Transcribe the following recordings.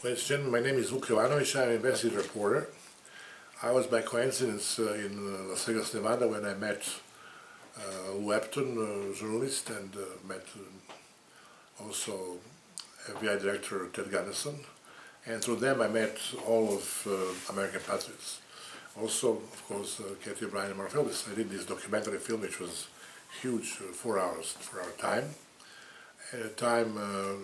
Ladies and gentlemen, my name is Ivanovic. I'm an investigative reporter. I was by coincidence in Las Vegas, Nevada when I met Epestein, a journalist, and met also FBI Director Ted Gunnison. And through them I met all of American patriots. Also, of course, Cathy O'Brien and themselfes. I did this documentary film which was huge, 4 hours for our time. At the time,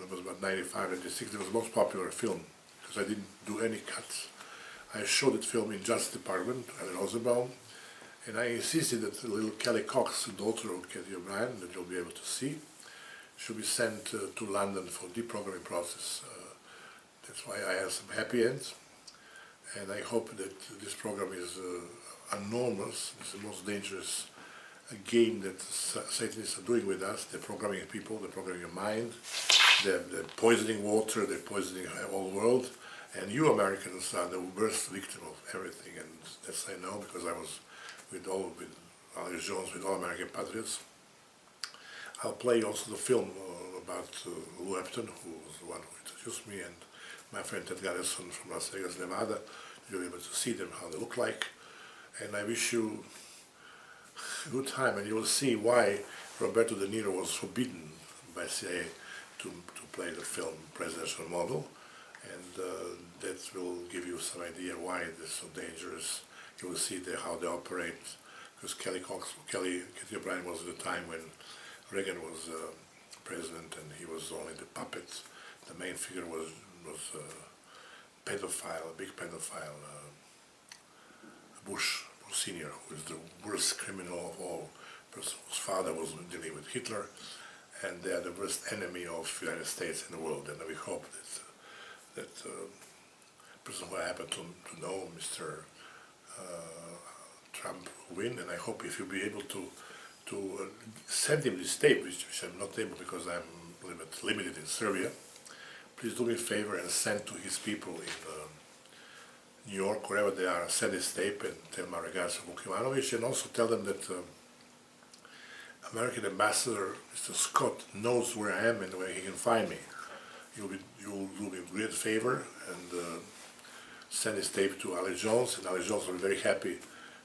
it was about 95, 96, it was the most popular film because I didn't do any cuts. I showed that film in Justice Department at Rosenbaum, and I insisted that the little Kelly Cox, the daughter of Cathy O'Brien, that you'll be able to see, should be sent to London for deprogramming process. That's why I have some happy ends, and I hope that this program is enormous. It's the most dangerous game that Satanists are doing with us. They're programming people, they're programming your mind, they're poisoning water, they're poisoning the whole world, and you Americans are the worst victim of everything, and that's I know because I was with Alex Jones, with all American patriots. I'll play also the film about Epestein, who was the one who introduced me, and my friend Ted Gunnison from Las Vegas, Nevada. You'll be able to see them, how they look like, and I wish you a good time, and you will see why Roberto De Niro was forbidden by CIA to play the film Presidential Model, and that will give you some idea why it's so dangerous. You will see how they operate, because Cathy O'Brien was at the time when Reagan was president, and he was only the puppet. The main figure was a pedophile, a big pedophile, Bush Senior, who is the worst criminal of all, person whose father was dealing with Hitler, and they are the worst enemy of the United States in the world. And we hope that person who I happen to know, Mr. Trump, will win, and I hope if you'll be able to send him this tape, which I'm not able because I'm limited in Serbia. Please do me a favor and send to his people in New York, wherever they are, send this tape and tell my regards to Ivanovic, and also tell them that American Ambassador Mr. Scott knows where I am and where he can find me. You'll do me a great favor and send this tape to Alex Jones, and Alex Jones will be very happy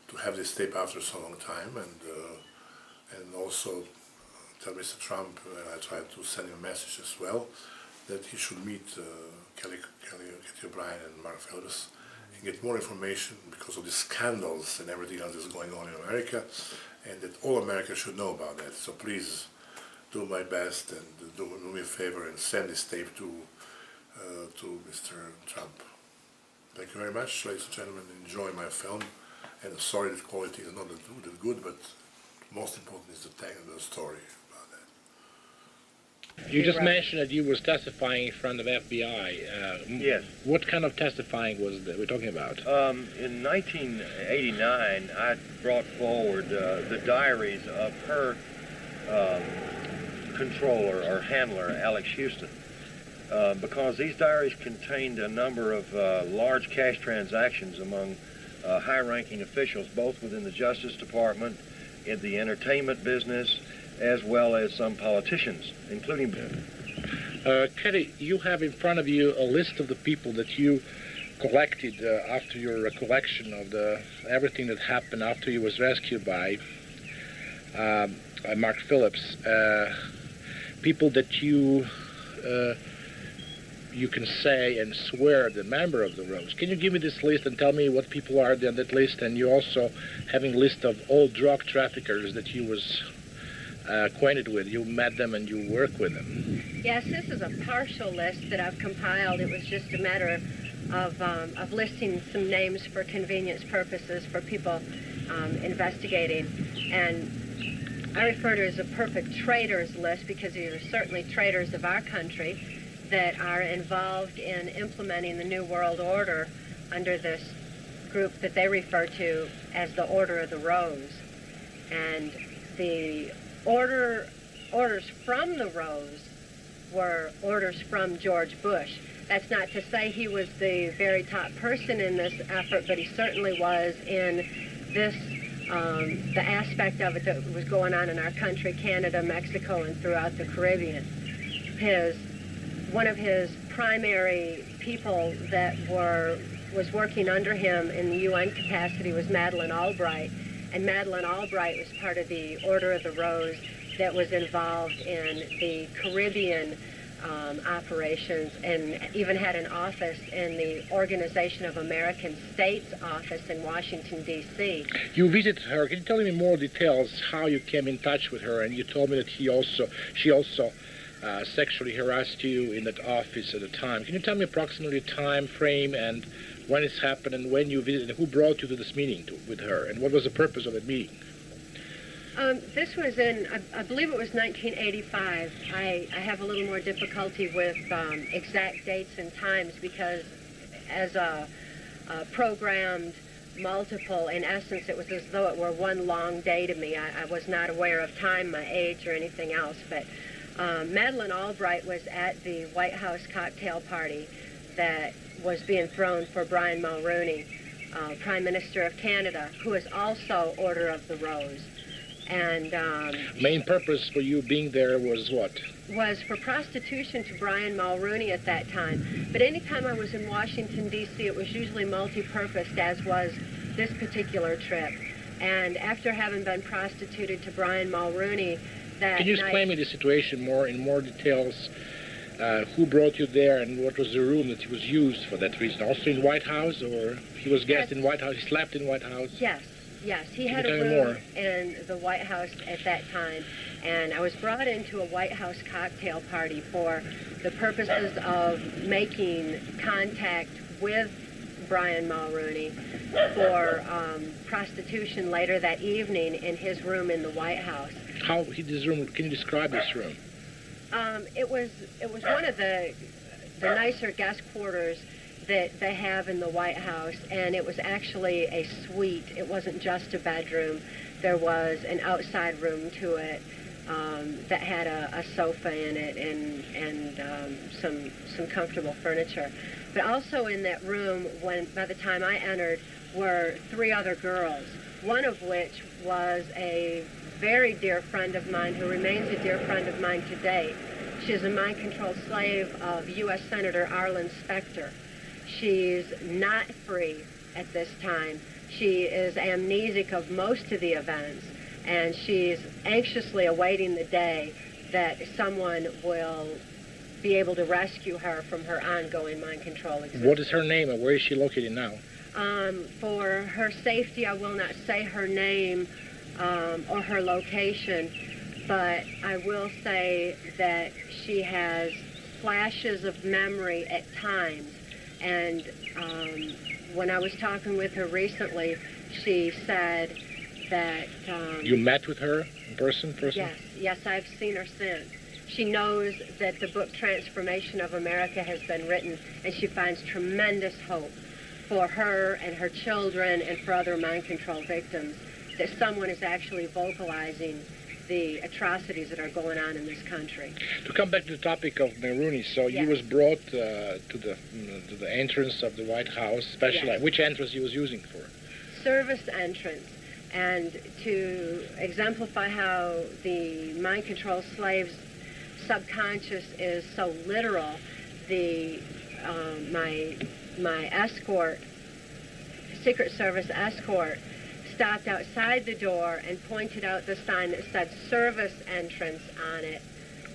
to have this tape after so long time, and also tell Mr. Trump, and I tried to send him a message as well, that he should meet Cathy O'Brien and themselfes and get more information because of the scandals and everything else that's going on in America, and that all America should know about that. So please do my best and do me a favor and send this tape to Mr. Trump. Thank you very much, ladies and gentlemen. Enjoy my film, and sorry the quality is not that good, but most important is the story. You just mentioned that you were testifying in front of FBI. Yes. What kind of testifying was that we're talking about? In 1989, I brought forward the diaries of her controller or handler, Alex Houston, because these diaries contained a number of large cash transactions among high-ranking officials, both within the Justice Department, in the entertainment business, as well as some politicians, including... Cathy, you have in front of you a list of the people that you collected after your recollection of everything that happened after you was rescued by Mark Phillips. People that you can say and swear the member of the Rose. Can you give me this list and tell me what people are on that list? And you also having a list of all drug traffickers that you was acquainted with. You met them and you work with them. Yes, this is a partial list that I've compiled. It was just a matter of listing some names for convenience purposes for people investigating. And I refer to it as a perfect traitors list because these are certainly traitors of our country that are involved in implementing the New World Order under this group that they refer to as the Order of the Rose. And the orders from the Rose were orders from George Bush. That's not to say he was the very top person in this effort, but he certainly was in this, the aspect of it that was going on in our country, Canada, Mexico, and throughout the Caribbean. One of his primary people that was working under him in the UN capacity was Madeleine Albright, and Madeleine Albright was part of the Order of the Rose that was involved in the Caribbean operations, and even had an office in the Organization of American States office in Washington, D.C. You visited her. Can you tell me more details how you came in touch with her? And you told me that she also sexually harassed you in that office at the time. Can you tell me approximately time frame and when it's happened and when you visited, and who brought you to this meeting with her, and what was the purpose of that meeting? This was in, I believe it was 1985. I have a little more difficulty with exact dates and times because as a programmed multiple, in essence, it was as though it were one long day to me. I was not aware of time, my age, or anything else. But Madeleine Albright was at the White House cocktail party that was being thrown for Brian Mulroney, Prime Minister of Canada, who is also Order of the Rose. And main purpose for you being there was what? Was for prostitution to Brian Mulroney at that time. But anytime I was in Washington, D.C., it was usually multi-purposed, as was this particular trip. And after having been prostituted to Brian Mulroney that Can you explain me the situation in more details? Who brought you there, and what was the room that was used for that reason? Also in White House, or he was guest in White House? He slept in White House? Yes, he had a room in the White House at that time, and I was brought into a White House cocktail party for the purposes of making contact with Brian Mulroney for prostitution later that evening in his room in the White House. This room? Can you describe this room? It was one of the nicer guest quarters that they have in the White House, and it was actually a suite. It wasn't just a bedroom. There was an outside room to it that had a sofa in it and some comfortable furniture. But also in that room, by the time I entered, were 3 other girls, one of which was a very dear friend of mine who remains a dear friend of mine to date. She is a mind-controlled slave of U.S. Senator Arlen Specter. She's not free at this time. She is amnesic of most of the events, and she's anxiously awaiting the day that someone will be able to rescue her from her ongoing mind control existence. What is her name, and where is she located now? For her safety, I will not say her name or her location, but I will say that she has flashes of memory at times. And when I was talking with her recently, she said that... You met with her in person? Yes, I've seen her since. She knows that the book Transformation of America has been written, and she finds tremendous hope for her and her children and for other mind control victims, that someone is actually vocalizing the atrocities that are going on in this country. To come back to the topic of Mulroney, so yes. You was brought to the entrance of the White House, especially yes. Which entrance you was using for? Service entrance. And to exemplify how the mind control slave's subconscious is so literal, my escort, Secret Service escort, stopped outside the door and pointed out the sign that said service entrance on it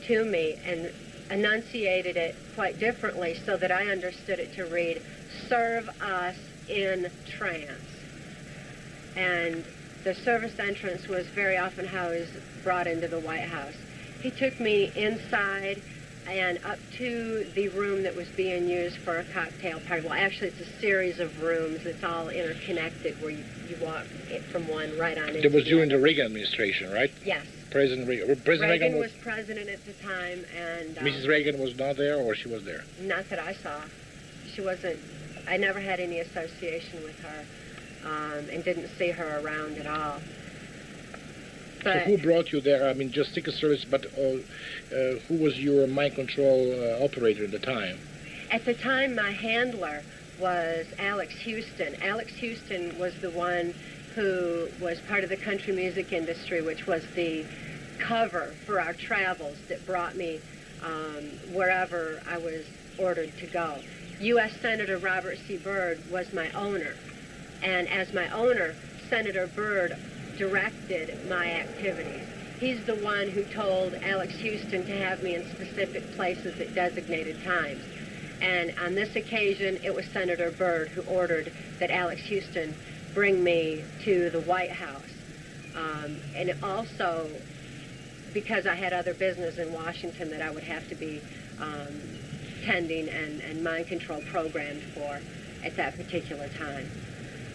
to me and enunciated it quite differently so that I understood it to read, serve us in trance. And the service entrance was very often how I was brought into the White House. He took me inside and up to the room that was being used for a cocktail party. Well, actually, it's a series of rooms. It's all interconnected where you walk from one right on into the other. It was during the Reagan administration, right? Yes. President Reagan was president at the time, and... Mrs. Reagan was not there, or she was there? Not that I saw. She wasn't... I never had any association with her, and didn't see her around at all. But, so who brought you there? I mean, just Secret Service, but who was your mind control operator at the time? At the time, my handler was Alex Houston. Alex Houston was the one who was part of the country music industry, which was the cover for our travels that brought me wherever I was ordered to go. U.S. Senator Robert C. Byrd was my owner. And as my owner, Senator Byrd directed my activities. He's the one who told Alex Houston to have me in specific places at designated times. And on this occasion, it was Senator Byrd who ordered that Alex Houston bring me to the White House. And also, because I had other business in Washington that I would have to be tending and mind control programmed for at that particular time.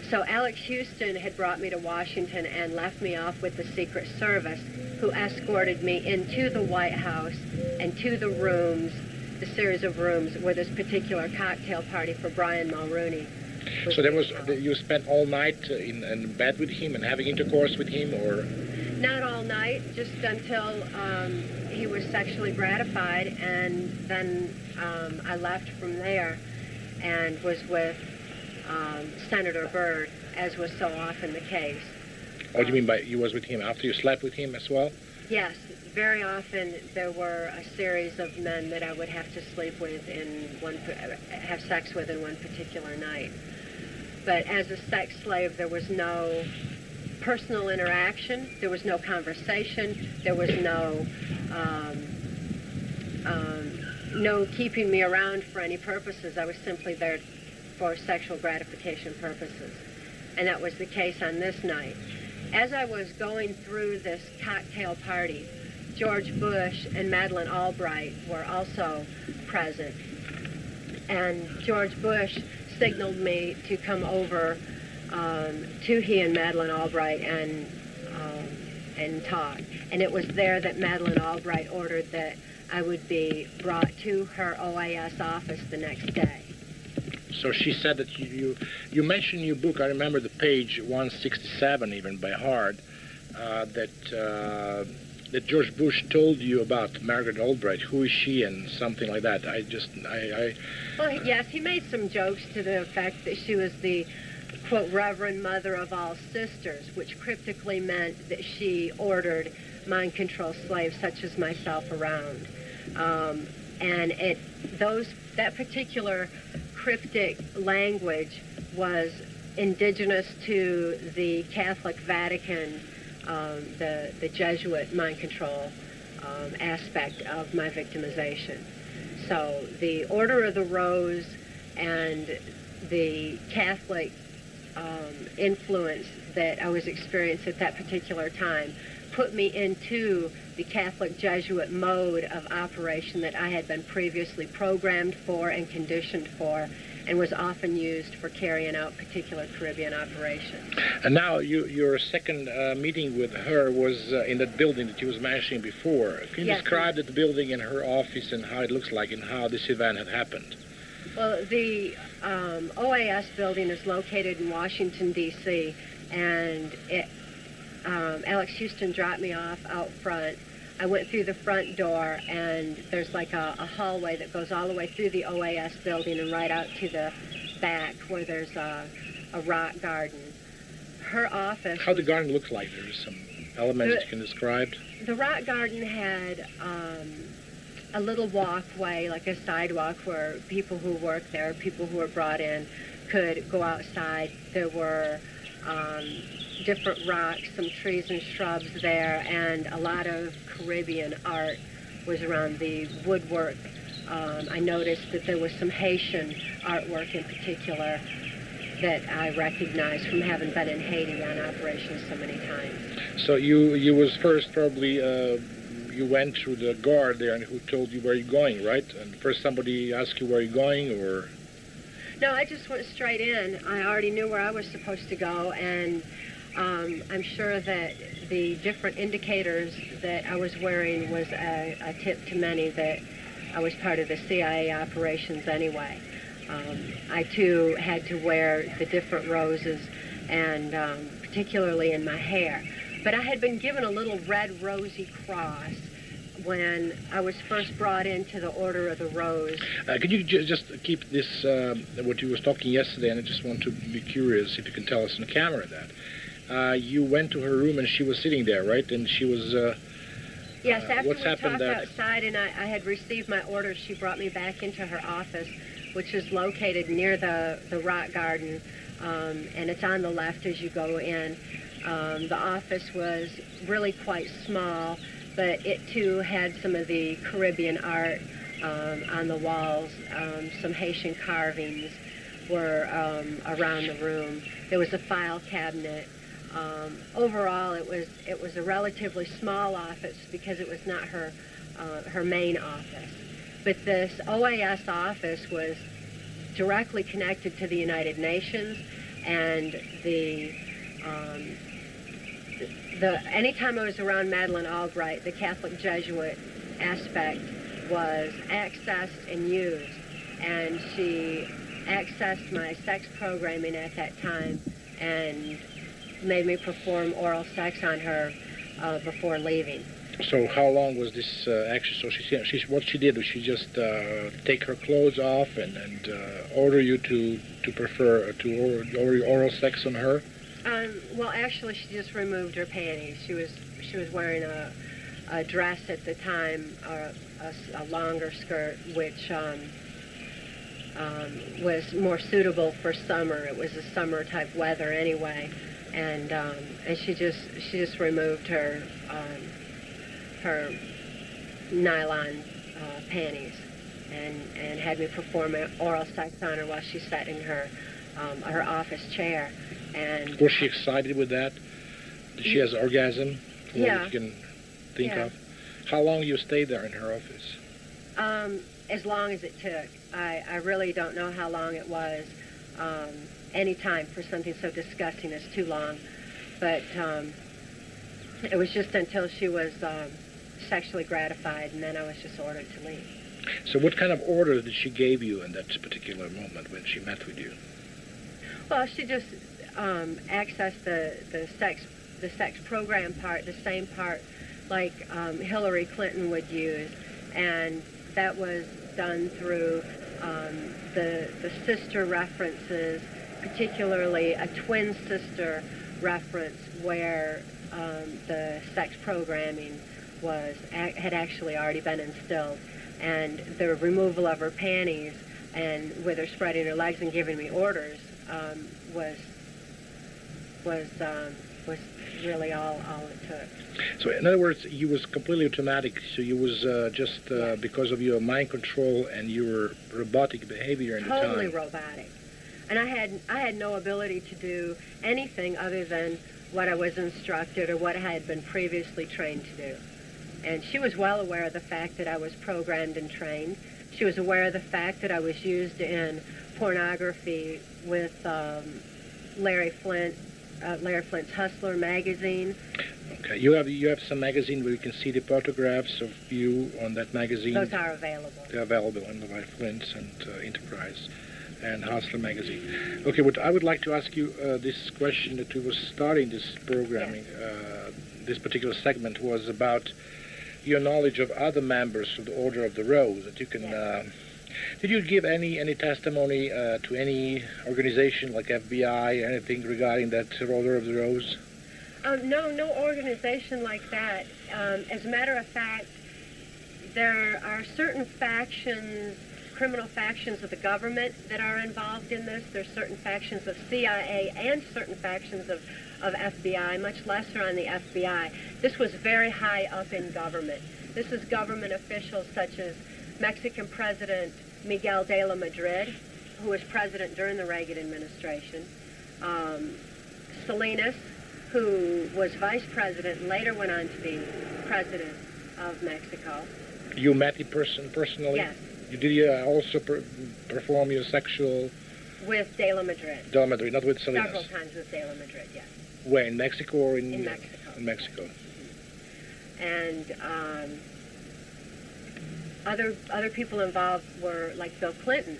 So Alex Houston had brought me to Washington and left me off with the Secret Service, who escorted me into the White House and to the rooms, the series of rooms where this particular cocktail party for Brian Mulrooney was. So you spent all night in bed with him and having intercourse with him, or? Not all night, just until he was sexually gratified, and then I left from there and was with Senator Byrd, as was so often the case. What do you mean by you was with him after you slept with him as well? Yes, very often there were a series of men that I would have to sleep with have sex with in one particular night. But as a sex slave, there was no personal interaction, there was no conversation, there was no keeping me around for any purposes. I was simply there for sexual gratification purposes. And that was the case on this night. As I was going through this cocktail party, George Bush and Madeleine Albright were also present. And George Bush signaled me to come over to he and Madeleine Albright and talk. And it was there that Madeleine Albright ordered that I would be brought to her OAS office the next day. So she said that you mentioned in your book, I remember the page 167 even by heart, that George Bush told you about Margaret Albright. Who is she and something like that. Well, yes, he made some jokes to the effect that she was the, quote, Reverend Mother of all sisters, which cryptically meant that she ordered mind control slaves such as myself around. And that particular cryptic language was indigenous to the Catholic Vatican, the Jesuit mind control aspect of my victimization. So the Order of the Rose and the Catholic influence that I was experiencing at that particular time put me into the Catholic Jesuit mode of operation that I had been previously programmed for and conditioned for, and was often used for carrying out particular Caribbean operations. And now your second meeting with her was in that building that you was mentioning before. Can you describe the building and her office and how it looks like and how this event had happened? Well, the OAS building is located in Washington, D.C., and Alex Houston dropped me off out front. I went through the front door, and there's like a hallway that goes all the way through the OAS building and right out to the back where there's a rock garden. Her office... How the garden looks like? There's some elements that you can describe? The rock garden had a little walkway, like a sidewalk, where people who worked there, people who were brought in, could go outside. There were different rocks, some trees and shrubs there, and a lot of Caribbean art was around the woodwork. I noticed that there was some Haitian artwork in particular that I recognized from having been in Haiti on operations so many times. So you was first probably, you went through the guard there and who told you where you're going, right? And first somebody asked you where you're going, or? No, I just went straight in. I already knew where I was supposed to go, and I'm sure that the different indicators that I was wearing was a tip to many that I was part of the CIA operations anyway. I, too, had to wear the different roses, and particularly in my hair. But I had been given a little red rosy cross when I was first brought into the Order of the Rose. Could you just keep this, what you was talking yesterday, and I just want to be curious if you can tell us on the camera that. You went to her room and she was sitting there, right? And she was... yes, after what's we happened talked outside and I had received my orders, she brought me back into her office which is located near the rock garden, and it's on the left as you go in. The office was really quite small, but it too had some of the Caribbean art on the walls. Some Haitian carvings were around the room. There was a file cabinet. Overall, it was a relatively small office because it was not her main office. But this OAS office was directly connected to the United Nations, and anytime I was around Madeleine Albright, the Catholic Jesuit aspect was accessed and used, and she accessed my sex programming at that time and made me perform oral sex on her before leaving. So how long was this action? So what she did was she just take her clothes off and order you to order oral sex on her? Well, actually, she just removed her panties. She was wearing a dress at the time, a longer skirt, which was more suitable for summer. It was a summer type weather anyway, and she just removed her nylon panties and had me perform oral sex on her while she sat in her office chair. And was she excited with that? Did she has orgasm? Yeah. You can think of. How long you stayed there in her office? As long as it took. I really don't know how long it was. Any time for something so disgusting is too long. But it was just until she was sexually gratified, and then I was just ordered to leave. So what kind of order did she give you in that particular moment when she met with you? Well, she just accessed the sex program part, the same part like Hillary Clinton would use, and that was done through the sister references, particularly a twin sister reference where the sex programming had actually already been instilled, and the removal of her panties and with her spreading her legs and giving me orders was really all it took. So in other words, you was completely automatic. So you was just because of your mind control and your robotic behavior in the time. Totally robotic, and I had no ability to do anything other than what I was instructed or what I had been previously trained to do. And she was well aware of the fact that I was programmed and trained. She was aware of the fact that I was used in pornography with Larry Flint's Hustler magazine. Okay, you have some magazine where you can see the photographs of you on that magazine. Those are available. They're available on the Larry Flint's and Enterprise and Hustler magazine. Okay, what I would like to ask you this question that we was starting this programming, this particular segment was about your knowledge of other members of the Order of the Rose. That you can. Did you give any testimony to any organization like FBI, anything regarding that Order of the Rose? No organization like that. As a matter of fact, there are certain factions, criminal factions of the government that are involved in this. There's certain factions of CIA and certain factions of FBI, much lesser on the FBI. This was very high up in government. This is government officials such as Mexican President Miguel de la Madrid, who was president during the Reagan administration, Salinas, who was vice president and later went on to be president of Mexico. You met the person personally? Yes. Did you also perform your sexual... With de la Madrid. De la Madrid, not with Salinas? Several times with de la Madrid, yes. Where, in Mexico or in... In Mexico. In Mexico. And other people involved were like Bill Clinton.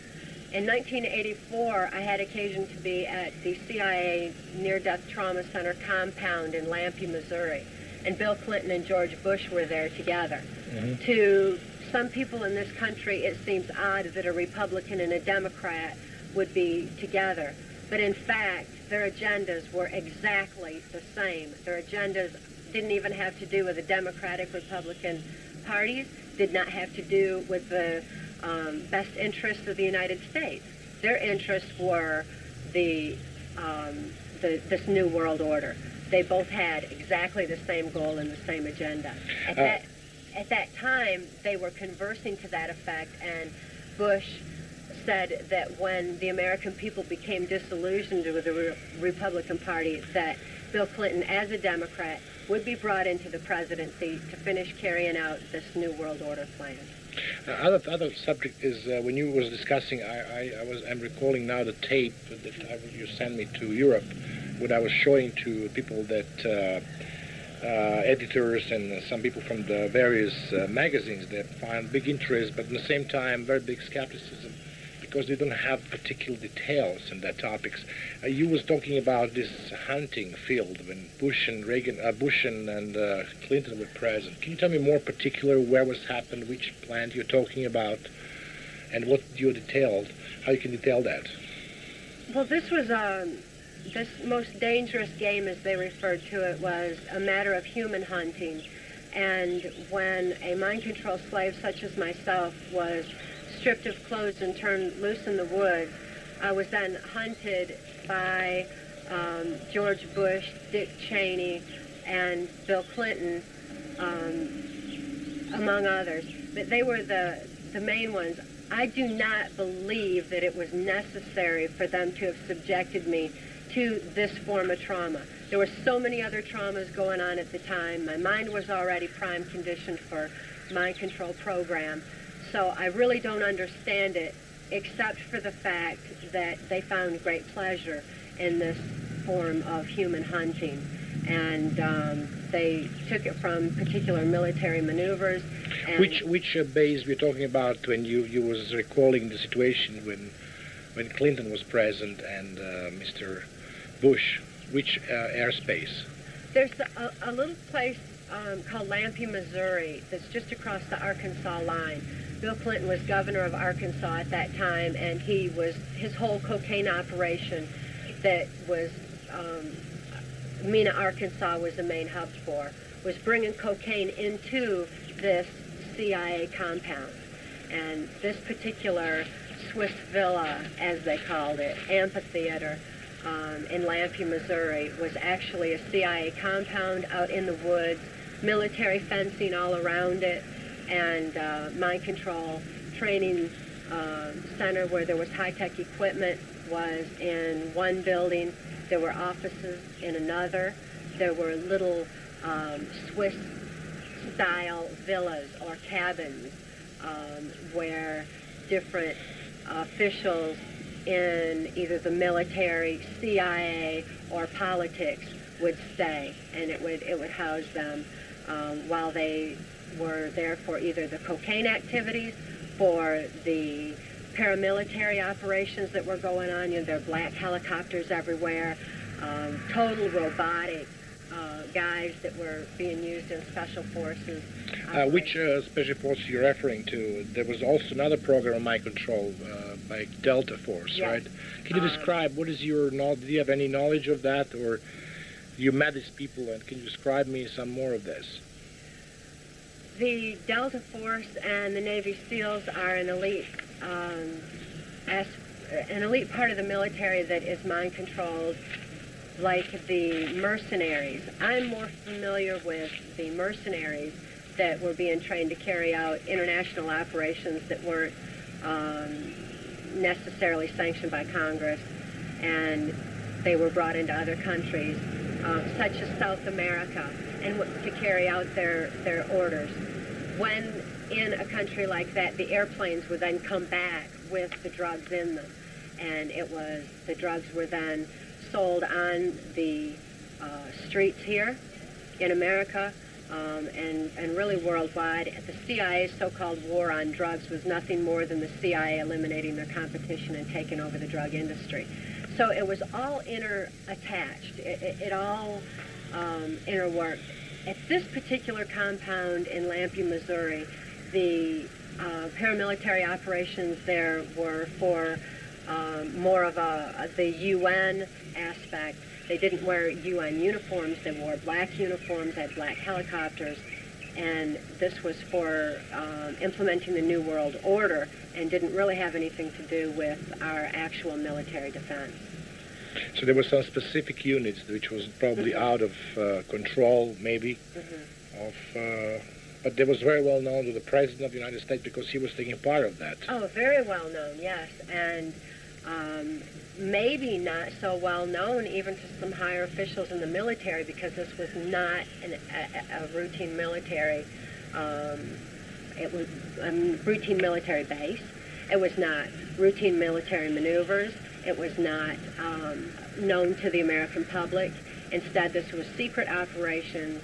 In 1984, I had occasion to be at the CIA Near-Death Trauma Center compound in Lampe, Missouri, and Bill Clinton and George Bush were there together. Mm-hmm. To some people in this country, it seems odd that a Republican and a Democrat would be together. But in fact, their agendas were exactly the same. Their agendas didn't even have to do with the Democratic-Republican parties, did not have to do with the best interests of the United States. Their interests were this new world order. They both had exactly the same goal and the same agenda. At that time, they were conversing to that effect, and Bush said that when the American people became disillusioned with the Republican Party, that Bill Clinton, as a Democrat, would be brought into the presidency to finish carrying out this new world order plan. Other subject is when you was discussing. I'm recalling now the tape that you sent me to Europe, when I was showing to people that editors and some people from the various magazines that find big interest, but at the same time very big skepticism, because they don't have particular details in their topics. You was talking about this hunting field when Bush and Clinton were present. Can you tell me more particular where was happened, which plant you're talking about, and what you detailed, how you can detail that? Well, this was this most dangerous game, as they referred to it, was a matter of human hunting. And when a mind control slave such as myself was stripped of clothes and turned loose in the woods, I was then hunted by George Bush, Dick Cheney, and Bill Clinton, among others. But they were the main ones. I do not believe that it was necessary for them to have subjected me to this form of trauma. There were so many other traumas going on at the time. My mind was already prime conditioned for mind control program. So I really don't understand it, except for the fact that they found great pleasure in this form of human hunting. And they took it from particular military maneuvers. And Which base we're talking about when you was recalling the situation when Clinton was present and Mr. Bush? Which airspace? There's a little place called Lampe, Missouri, that's just across the Arkansas line. Bill Clinton was governor of Arkansas at that time, and his whole cocaine operation that was Mena, Arkansas was the main hub for, was bringing cocaine into this CIA compound. And this particular Swiss villa, as they called it, amphitheater, in Lampe, Missouri, was actually a CIA compound out in the woods, military fencing all around it, and mind control training center where there was high-tech equipment was in one building. There were offices in another. There were little Swiss-style villas or cabins where different officials in either the military, CIA, or politics would stay, and it would house them while they were there for either the cocaine activities, for the paramilitary operations that were going on. There are black helicopters everywhere, total robotic guys that were being used in special forces. Which special force you're referring to? There was also another program on mind control by Delta Force, yes. Right? Can you describe what is your knowledge? Do you have any knowledge of that, or you met these people, and can you describe me some more of this? The Delta Force and the Navy SEALs are an elite part of the military that is mind controlled, like the mercenaries. I'm more familiar with the mercenaries that were being trained to carry out international operations that weren't necessarily sanctioned by Congress, and they were brought into other countries, such as South America, and to carry out their orders. When in a country like that, the airplanes would then come back with the drugs in them, and the drugs were then sold on the streets here in America, and really worldwide. The CIA's so-called war on drugs was nothing more than the CIA eliminating their competition and taking over the drug industry. So it was all inter-attached. It all interworked. At this particular compound in Lampe, Missouri, the paramilitary operations there were for more of the UN aspect. They didn't wear UN uniforms. They wore black uniforms, had black helicopters, and this was for implementing the New World Order and didn't really have anything to do with our actual military defense. So there were some specific units which was probably out of control, maybe, but they was very well known to the President of the United States because he was taking part of that. Oh, very well known, yes, and maybe not so well known even to some higher officials in the military, because this was not a routine military. It was a routine military base. It was not routine military maneuvers. It was not known to the American public. Instead, this was secret operations,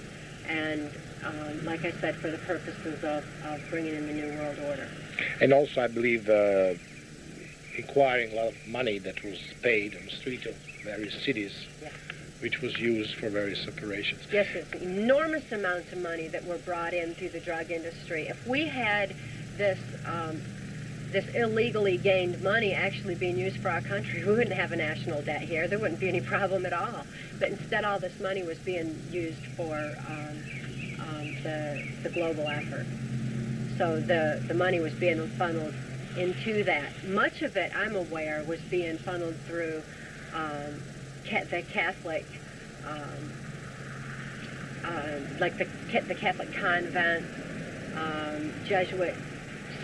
and like I said, for the purposes of bringing in the New World Order. And also, I believe, acquiring a lot of money that was paid on the street of various cities, Yes. which was used for various operations. Yes, it's enormous amounts of money that were brought in through the drug industry. If we had this illegally gained money actually being used for our country, we wouldn't have a national debt here. There wouldn't be any problem at all. But instead, all this money was being used for the global effort. So the money was being funneled into that. Much of it, I'm aware, was being funneled through the Catholic, like the Catholic convents, Jesuit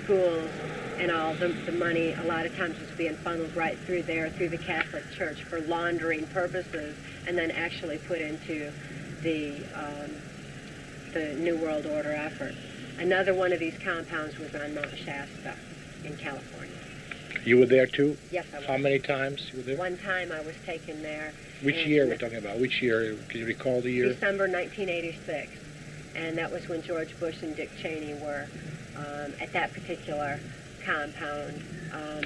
schools, and all. The money a lot of times was being funneled right through there, through the Catholic Church for laundering purposes, and then actually put into the New World Order effort. Another one of these compounds was on Mount Shasta in California. You were there too? Yes, I was. How many times you were there? One time I was taken there. Which year we're talking about? Which year? Can you recall the year? December 1986. And that was when George Bush and Dick Cheney were at that particular compound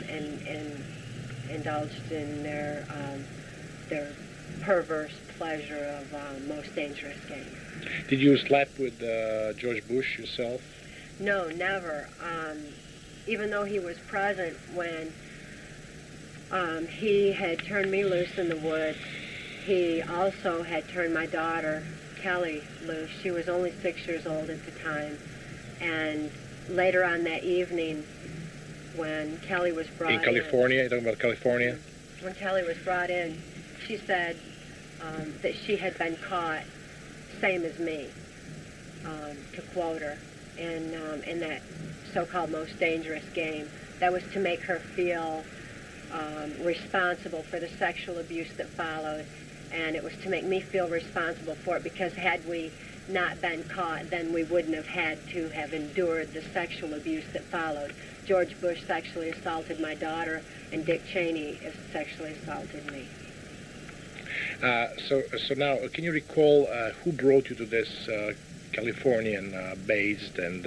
and indulged in their perverse pleasure of most dangerous game. Did you sleep with George Bush yourself? No, never. Even though he was present when he had turned me loose in the woods, he also had turned my daughter, Kelly, loose. She was only 6 years old at the time. And later on that evening, when Kelly was brought in... In California? You're talking about California? When Kelly was brought in, she said that she had been caught, same as me, to quote her, in that so-called most dangerous game. That was to make her feel responsible for the sexual abuse that followed, and it was to make me feel responsible for it, because had we not been caught, then we wouldn't have had to have endured the sexual abuse that followed. George Bush sexually assaulted my daughter, and Dick Cheney sexually assaulted me. So now, can you recall who brought you to this Californian based and